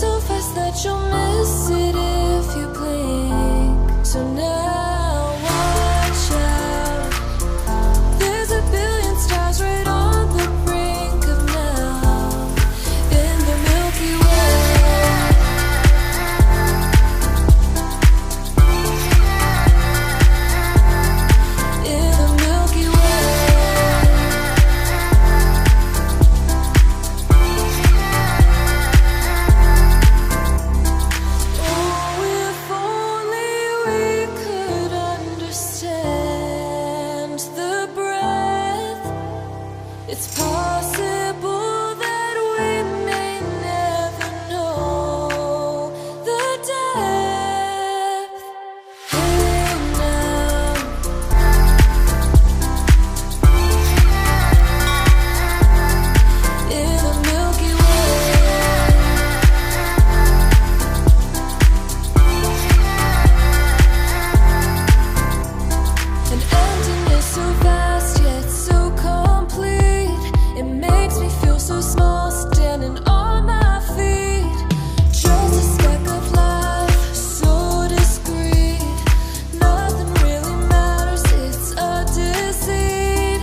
so fast that you'll miss it if you blink. So now watch out. There's a billion stars right on the brink of now in the Milky Way. In the Milky Way. Oh, if only we could understand the breath. It's possible that we may never know the depth. Hey now, in the Milky Way. An emptiness so vast yet so complete. It makes me feel so small standing on my feet. Just a speck of life, so discreet. Nothing really matters, it's a deceit.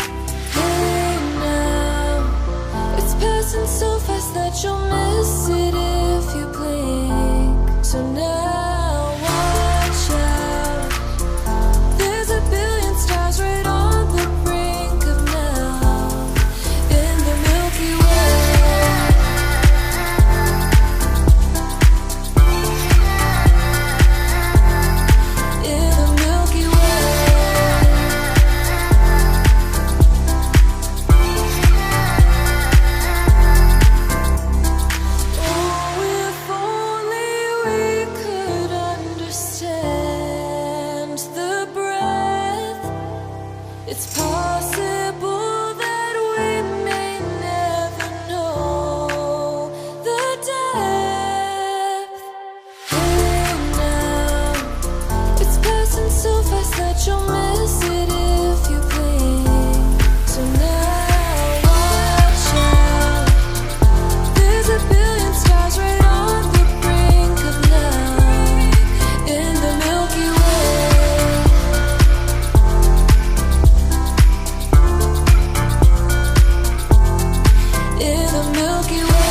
Hey now, it's passing so fast that you'll miss it if you blink. So now watch out. There's a billion stars right on the brink of now in the Milky Way. In the Milky Way. Oh, if only we could understand the breath. It's possible that we may never know the depth. Hey now, it's passing so fast that you'll miss it if you blink. So now watch out. There's a billion stars right on the brink of now in the Milky Way. In the Milky Way.